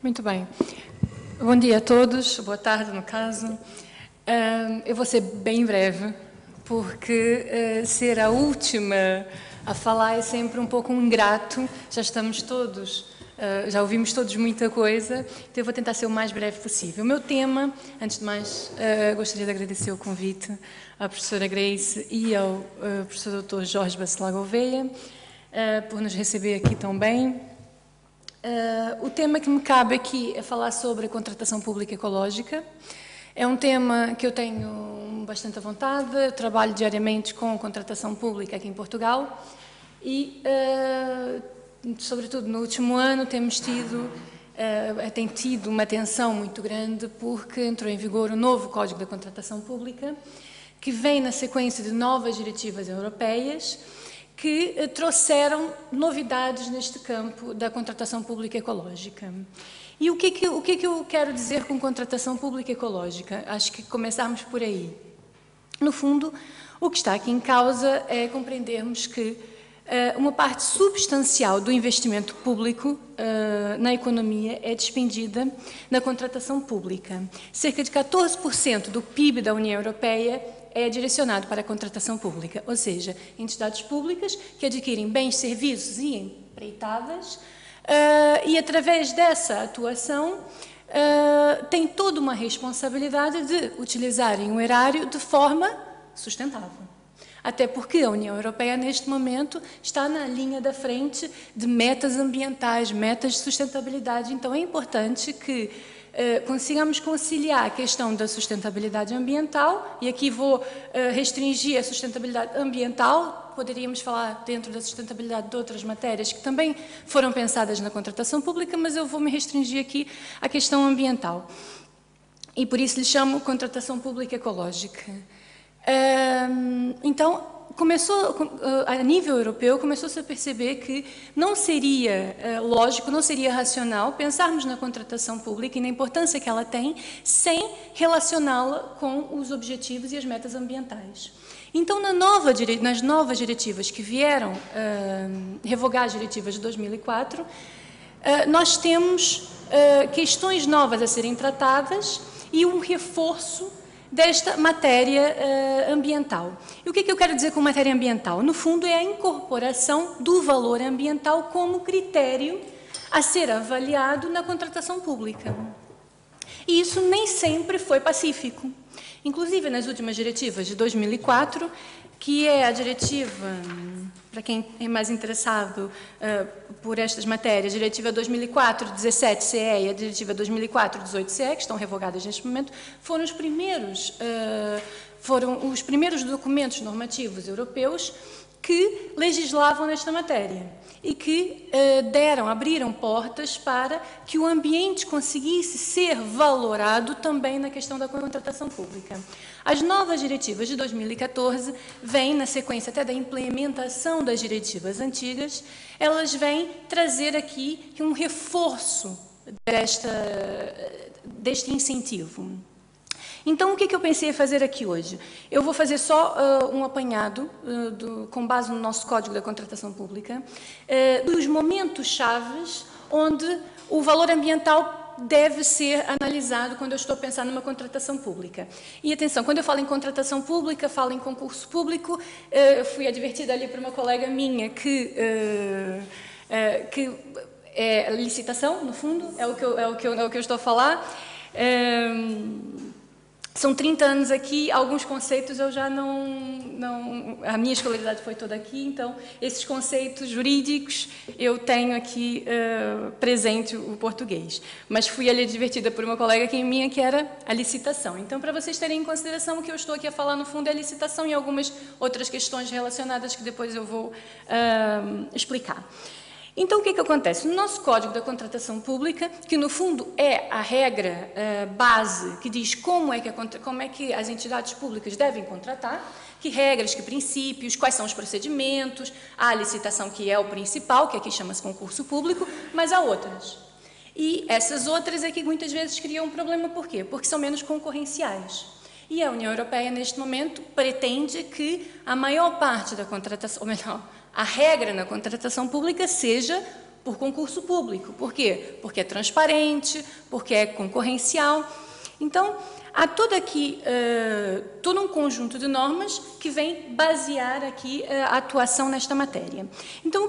Muito bem. Bom dia a todos, boa tarde no caso. Eu vou ser bem breve, porque ser a última a falar é sempre um pouco ingrato. Já estamos todos, já ouvimos todos muita coisa, então eu vou tentar ser o mais breve possível. O meu tema, antes de mais, gostaria de agradecer o convite à professora Grace e ao professor Dr. Jorge Bacelar Gouveia por nos receber aqui tão bem. O tema que me cabe aqui é falar sobre a contratação pública ecológica. É um tema que eu tenho bastante vontade, eu trabalho diariamente com contratação pública aqui em Portugal e, sobretudo no último ano, tem tido uma atenção muito grande porque entrou em vigor o novo Código da Contratação Pública, que vem na sequência de novas diretivas europeias que trouxeram novidades neste campo da contratação pública ecológica. E o que eu quero dizer com contratação pública ecológica? Acho que começarmos por aí. No fundo, o que está aqui em causa é compreendermos que uma parte substancial do investimento público na economia é despendida na contratação pública. Cerca de 14% do PIB da União Europeia é direcionado para a contratação pública, ou seja, entidades públicas que adquirem bens, serviços e empreitadas e, através dessa atuação, têm toda uma responsabilidade de utilizarem o erário de forma sustentável. Até porque a União Europeia, neste momento, está na linha da frente de metas ambientais, metas de sustentabilidade. Então, é importante que consigamos conciliar a questão da sustentabilidade ambiental, e aqui vou restringir a sustentabilidade ambiental, poderíamos falar dentro da sustentabilidade de outras matérias que também foram pensadas na contratação pública, mas eu vou me restringir aqui à questão ambiental. E por isso lhe chamo contratação pública ecológica. Então, a nível europeu, começou-se a perceber que não seria lógico, não seria racional pensarmos na contratação pública e na importância que ela tem sem relacioná-la com os objetivos e as metas ambientais. Então, nas novas diretivas que vieram revogar as diretivas de 2004, nós temos questões novas a serem tratadas e um reforço desta matéria ambiental. E o que eu quero dizer com matéria ambiental? No fundo, é a incorporação do valor ambiental como critério a ser avaliado na contratação pública. E isso nem sempre foi pacífico. Inclusive, nas últimas diretivas de 2004, que é a diretiva, para quem é mais interessado por estas matérias, a diretiva 2004-17-CE e a diretiva 2004-18-CE, que estão revogadas neste momento, foram os primeiros documentos normativos europeus que legislavam nesta matéria e que abriram portas para que o ambiente conseguisse ser valorado também na questão da contratação pública. As novas diretivas de 2014 vêm, na sequência até da implementação das diretivas antigas, elas vêm trazer aqui um reforço deste incentivo. Então, o que eu pensei em fazer aqui hoje? Eu vou fazer só um apanhado, com base no nosso Código da Contratação Pública, dos momentos chaves onde o valor ambiental deve ser analisado quando eu estou a pensar numa contratação pública. E atenção, quando eu falo em contratação pública, falo em concurso público, eu fui advertida ali por uma colega minha que é licitação, no fundo, é o que eu estou a falar. São 30 anos aqui, alguns conceitos eu já a minha escolaridade foi toda aqui, então esses conceitos jurídicos eu tenho aqui presente o português. Mas fui ali advertida por uma colega minha que era a licitação. Então, para vocês terem em consideração, o que eu estou aqui a falar no fundo é a licitação e algumas outras questões relacionadas que depois eu vou explicar. Então, o que acontece? No nosso Código da Contratação Pública, que no fundo é a regra base que diz como é que as entidades públicas devem contratar, que regras, que princípios, quais são os procedimentos, há a licitação que é o principal, que aqui chama-se concurso público, mas há outras. E essas outras é que muitas vezes criam um problema, por quê? Porque são menos concorrenciais. E a União Europeia, neste momento, pretende que a maior parte da contratação, ou melhor, a regra na contratação pública seja por concurso público. Por quê? Porque é transparente, porque é concorrencial. Então, há todo um conjunto de normas que vem basear aqui a atuação nesta matéria. Então,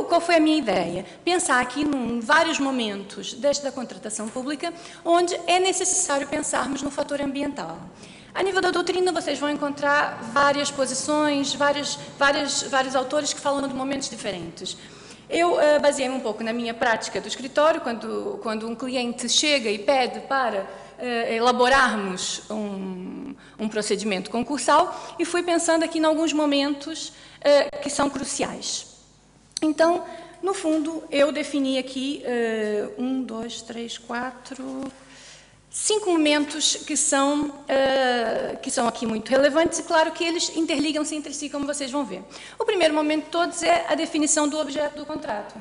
qual foi a minha ideia? Pensar aqui em vários momentos desta contratação pública, onde é necessário pensarmos no fator ambiental. A nível da doutrina, vocês vão encontrar várias posições, vários autores que falam de momentos diferentes. Eu baseei-me um pouco na minha prática do escritório, quando um cliente chega e pede para elaborarmos um procedimento concursal, e fui pensando aqui em alguns momentos que são cruciais. Então, no fundo, eu defini aqui 5 momentos que são aqui muito relevantes, e claro que eles interligam-se entre si, como vocês vão ver. O primeiro momento de todos é a definição do objeto do contrato.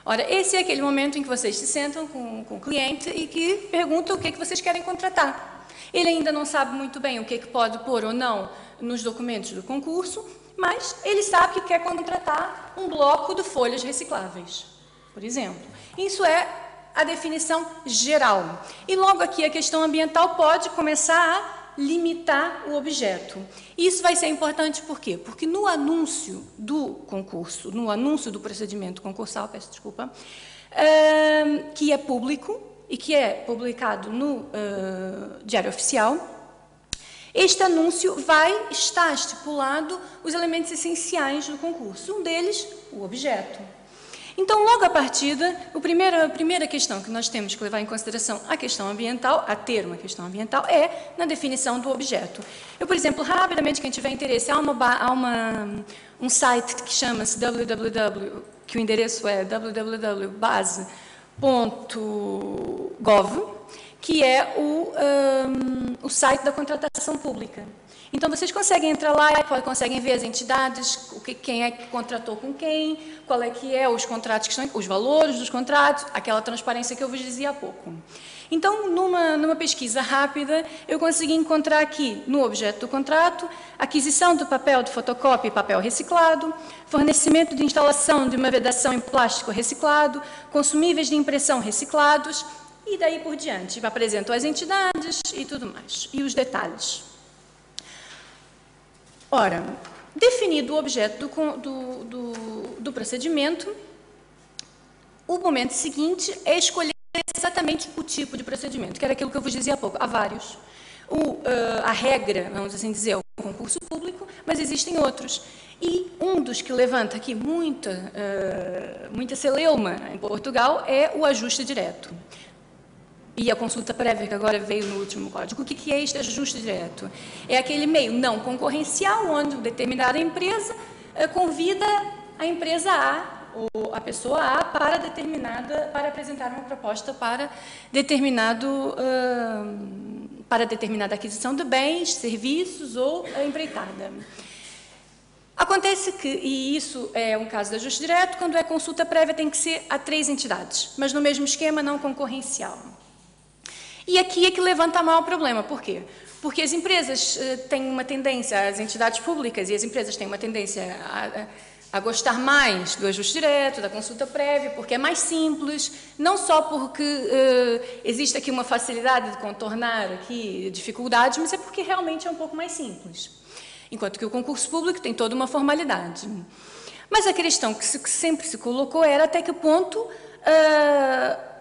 Ora, esse é aquele momento em que vocês se sentam com o cliente e que perguntam o que vocês querem contratar. Ele ainda não sabe muito bem o que pode pôr ou não nos documentos do concurso, mas ele sabe que quer contratar um bloco de folhas recicláveis, por exemplo. Isso é a definição geral. E logo aqui a questão ambiental pode começar a limitar o objeto. Isso vai ser importante por quê? Porque no anúncio do concurso, no anúncio do procedimento concursal, peço desculpa, que é público e que é publicado no Diário Oficial, este anúncio vai estar estipulado os elementos essenciais do concurso. Um deles, o objeto. Então, logo à partida, a primeira questão que nós temos que levar em consideração a questão ambiental, a ter uma questão ambiental, é na definição do objeto. Eu, por exemplo, rapidamente, quem tiver interesse, há um site que chama-se que o endereço é www.base.gov, que é o site da contratação pública. Então, vocês conseguem entrar lá e conseguem ver as entidades, quem é que contratou com quem, qual é que é os contratos que estão, os valores dos contratos, aquela transparência que eu vos dizia há pouco. Então, numa pesquisa rápida, eu consegui encontrar aqui, no objeto do contrato, aquisição do papel de fotocópia e papel reciclado, fornecimento de instalação de uma vedação em plástico reciclado, consumíveis de impressão reciclados, e daí por diante. Apresentam as entidades e tudo mais, e os detalhes. Ora, definido o objeto do procedimento, o momento seguinte é escolher exatamente o tipo de procedimento, que era aquilo que eu vos dizia há pouco. Há vários. A regra, vamos assim dizer, é o concurso público, mas existem outros. E um dos que levanta aqui muita celeuma em Portugal é o ajuste direto. E a consulta prévia, que agora veio no último código. O que é este ajuste direto? É aquele meio não concorrencial, onde determinada empresa convida a empresa A, ou a pessoa A, para apresentar uma proposta para determinada aquisição de bens, serviços ou empreitada. Acontece que, e isso é um caso de ajuste direto, quando é consulta prévia tem que ser a 3 entidades, mas no mesmo esquema não concorrencial. E aqui é que levanta maior problema. Por quê? Porque as empresas têm uma tendência, as entidades públicas e as empresas têm uma tendência a gostar mais do ajuste direto, da consulta prévia, porque é mais simples, não só porque existe aqui uma facilidade de contornar aqui dificuldades, mas é porque realmente é um pouco mais simples. Enquanto que o concurso público tem toda uma formalidade. Mas a questão que sempre se colocou era até que ponto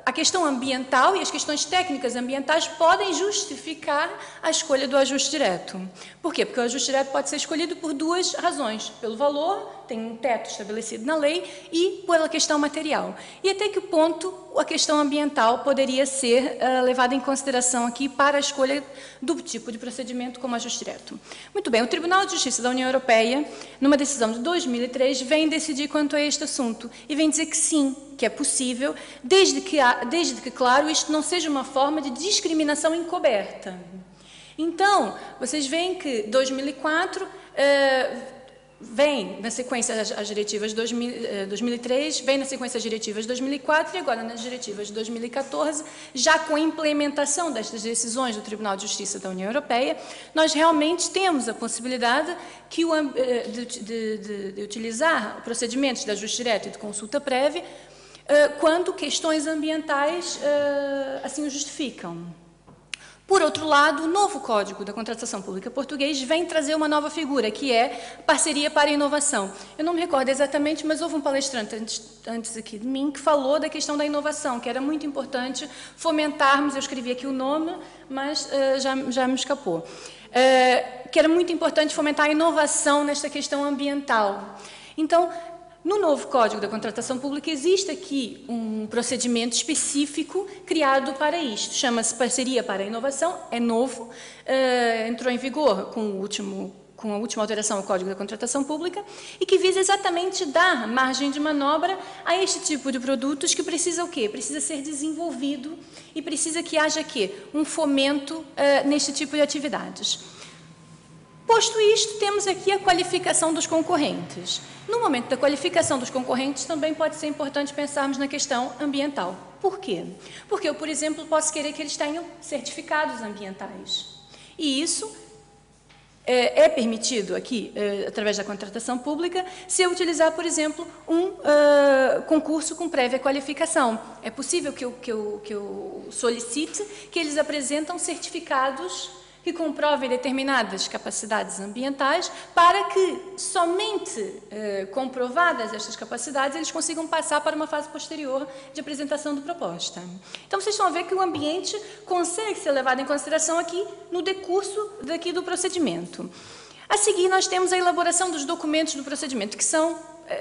a questão ambiental e as questões técnicas ambientais podem justificar a escolha do ajuste direto. Por quê? Porque o ajuste direto pode ser escolhido por 2 razões. Pelo valor, tem um teto estabelecido na lei, e pela questão material. E até que ponto a questão ambiental poderia ser levada em consideração aqui para a escolha do tipo de procedimento como ajuste direto. Muito bem, o Tribunal de Justiça da União Europeia, numa decisão de 2003, vem decidir quanto a este assunto e vem dizer que sim, que é possível, desde que, claro, isto não seja uma forma de discriminação encoberta. Então, vocês veem que 2004 vem na sequência as diretivas de 2003, vem na sequência as diretivas de 2004 e agora nas diretivas de 2014, já com a implementação destas decisões do Tribunal de Justiça da União Europeia, nós realmente temos a possibilidade de utilizar procedimentos de ajuste direto e de consulta prévia quando questões ambientais assim o justificam. Por outro lado, o novo Código da Contratação Pública português vem trazer uma nova figura, que é parceria para a inovação. Eu não me recordo exatamente, mas houve um palestrante antes aqui de mim que falou da questão da inovação, que era muito importante fomentarmos, eu escrevi aqui o nome, mas já me escapou, que era muito importante fomentar a inovação nesta questão ambiental. Então, no novo Código da Contratação Pública existe aqui um procedimento específico criado para isto. Chama-se Parceria para a Inovação, é novo, entrou em vigor com a última alteração ao Código da Contratação Pública e que visa exatamente dar margem de manobra a este tipo de produtos que precisa o quê? Precisa ser desenvolvido e precisa que haja aqui um fomento neste tipo de atividades. Posto isto, temos aqui a qualificação dos concorrentes. No momento da qualificação dos concorrentes, também pode ser importante pensarmos na questão ambiental. Por quê? Porque eu, por exemplo, posso querer que eles tenham certificados ambientais. E isso é permitido aqui, através da contratação pública, se eu utilizar, por exemplo, um concurso com prévia qualificação. É possível que eu solicite que eles apresentem certificados que comprovem determinadas capacidades ambientais para que, somente comprovadas estas capacidades, eles consigam passar para uma fase posterior de apresentação de proposta. Então, vocês estão a ver que o ambiente consegue ser levado em consideração aqui no decurso do procedimento. A seguir, nós temos a elaboração dos documentos do procedimento,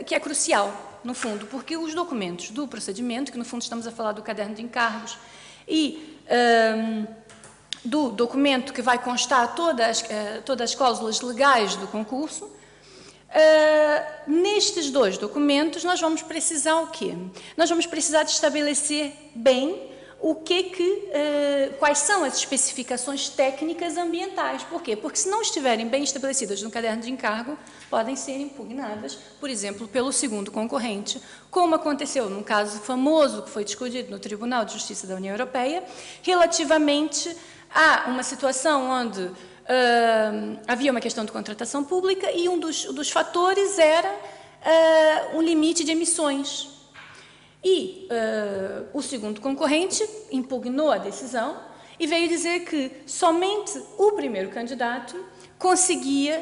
que é crucial, no fundo, porque os documentos do procedimento, que no fundo estamos a falar do caderno de encargos e do documento que vai constar todas as cláusulas legais do concurso, nestes dois documentos nós vamos precisar o quê? Nós vamos precisar de estabelecer bem quais são as especificações técnicas ambientais. Por quê? Porque se não estiverem bem estabelecidas no caderno de encargo, podem ser impugnadas, por exemplo, pelo segundo concorrente, como aconteceu num caso famoso que foi discutido no Tribunal de Justiça da União Europeia, relativamente a uma situação onde havia uma questão de contratação pública e um dos fatores era um limite de emissões. E o segundo concorrente impugnou a decisão e veio dizer que somente o primeiro candidato conseguia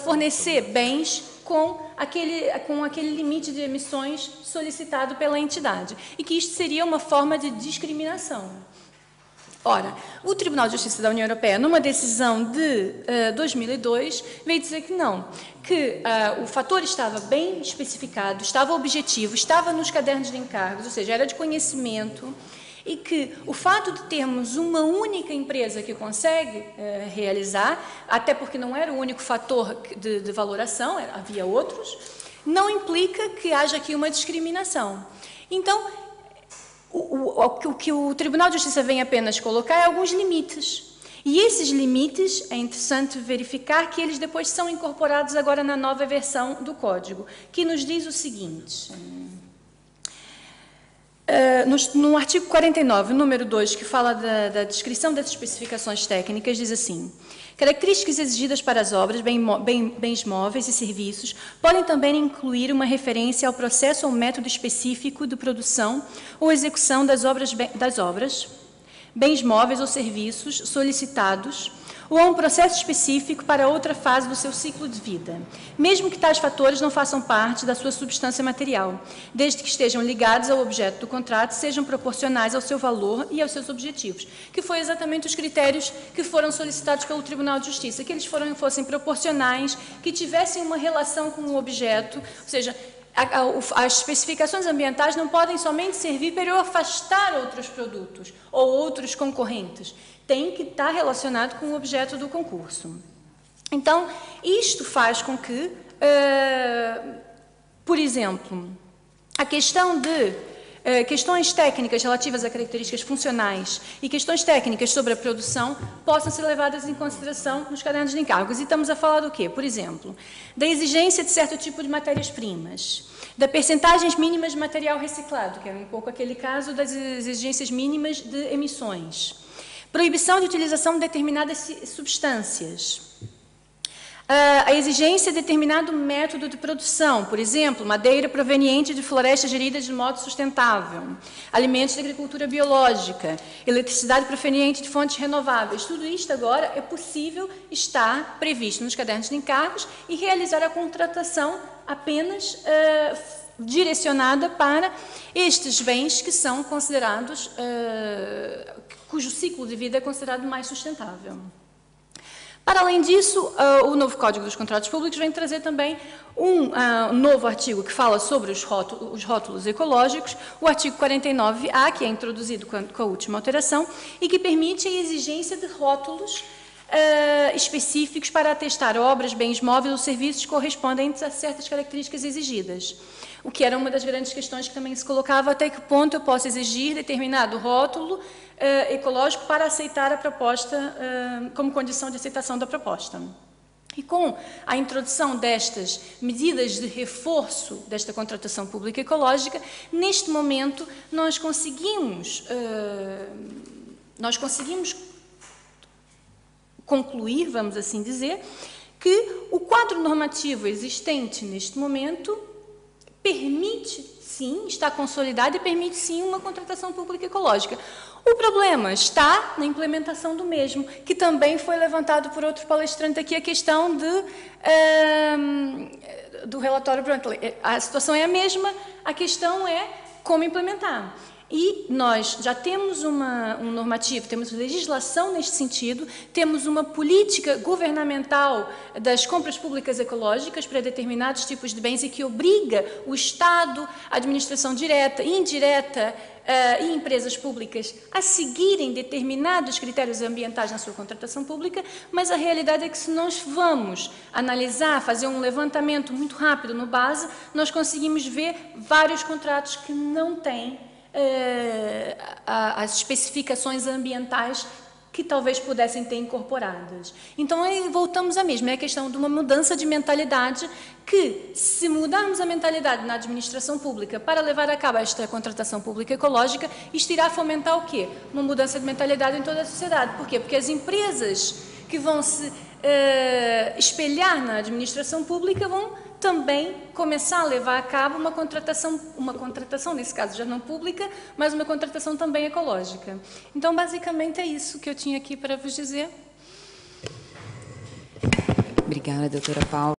fornecer bens com aquele limite de emissões solicitado pela entidade e que isto seria uma forma de discriminação. Ora, o Tribunal de Justiça da União Europeia, numa decisão de 2002, veio dizer que não, que o fator estava bem especificado, estava objetivo, estava nos cadernos de encargos, ou seja, era de conhecimento, e que o fato de termos uma única empresa que consegue realizar, até porque não era o único fator de valoração, havia outros, não implica que haja aqui uma discriminação. Então, o que o Tribunal de Justiça vem apenas colocar é alguns limites. E esses limites, é interessante verificar que eles depois são incorporados agora na nova versão do Código, que nos diz o seguinte. No artigo 49, número 2, que fala da descrição das especificações técnicas, diz assim: características exigidas para as obras, bens móveis e serviços podem também incluir uma referência ao processo ou método específico de produção ou execução das obras, bens móveis ou serviços solicitados ou a um processo específico para outra fase do seu ciclo de vida, mesmo que tais fatores não façam parte da sua substância material, desde que estejam ligados ao objeto do contrato, sejam proporcionais ao seu valor e aos seus objetivos, que foi exatamente os critérios que foram solicitados pelo Tribunal de Justiça, que eles fossem proporcionais, que tivessem uma relação com o objeto, ou seja, as especificações ambientais não podem somente servir para eu afastar outros produtos ou outros concorrentes, tem que estar relacionado com o objeto do concurso. Então, isto faz com que, por exemplo, a questão de questões técnicas relativas a características funcionais e questões técnicas sobre a produção possam ser levadas em consideração nos cadernos de encargos. E estamos a falar do quê? Por exemplo, da exigência de certo tipo de matérias-primas, da percentagens mínimas de material reciclado, que era um pouco aquele caso das exigências mínimas de emissões, proibição de utilização de determinadas substâncias, A exigência de determinado método de produção, por exemplo, madeira proveniente de florestas geridas de modo sustentável, alimentos de agricultura biológica, eletricidade proveniente de fontes renováveis. Tudo isto agora é possível estar previsto nos cadernos de encargos e realizar a contratação apenas direcionada para estes bens que são considerados, cujo ciclo de vida é considerado mais sustentável. Para além disso, o novo Código dos Contratos Públicos vem trazer também um novo artigo que fala sobre os rótulos ecológicos, o artigo 49A, que é introduzido com a última alteração, e que permite a exigência de rótulos específicos para atestar obras, bens móveis ou serviços correspondentes a certas características exigidas. O que era uma das grandes questões que também se colocava, até que ponto eu posso exigir determinado rótulo ecológico para aceitar a proposta, como condição de aceitação da proposta. E com a introdução destas medidas de reforço desta contratação pública ecológica, neste momento nós conseguimos concluir, vamos assim dizer, que o quadro normativo existente neste momento permite, sim, está consolidado e permite, sim, uma contratação pública ecológica. O problema está na implementação do mesmo, que também foi levantado por outro palestrante aqui, a questão do relatório Brundtland. A situação é a mesma, a questão é como implementar. E nós já temos um normativo, temos legislação neste sentido, temos uma política governamental das compras públicas ecológicas para determinados tipos de bens e que obriga o Estado, a administração direta e indireta e empresas públicas a seguirem determinados critérios ambientais na sua contratação pública, mas a realidade é que se nós vamos analisar, fazer um levantamento muito rápido no base, nós conseguimos ver vários contratos que não têm as especificações ambientais que talvez pudessem ter incorporadas. Então, aí voltamos à mesma, é a questão de uma mudança de mentalidade que, se mudarmos a mentalidade na administração pública para levar a cabo esta contratação pública ecológica, isto irá fomentar o quê? Uma mudança de mentalidade em toda a sociedade. Por quê? Porque as empresas que vão se espelhar na administração pública vão também começar a levar a cabo uma contratação, nesse caso já não pública, mas uma contratação também ecológica. Então, basicamente, é isso que eu tinha aqui para vos dizer. Obrigada, doutora Paula.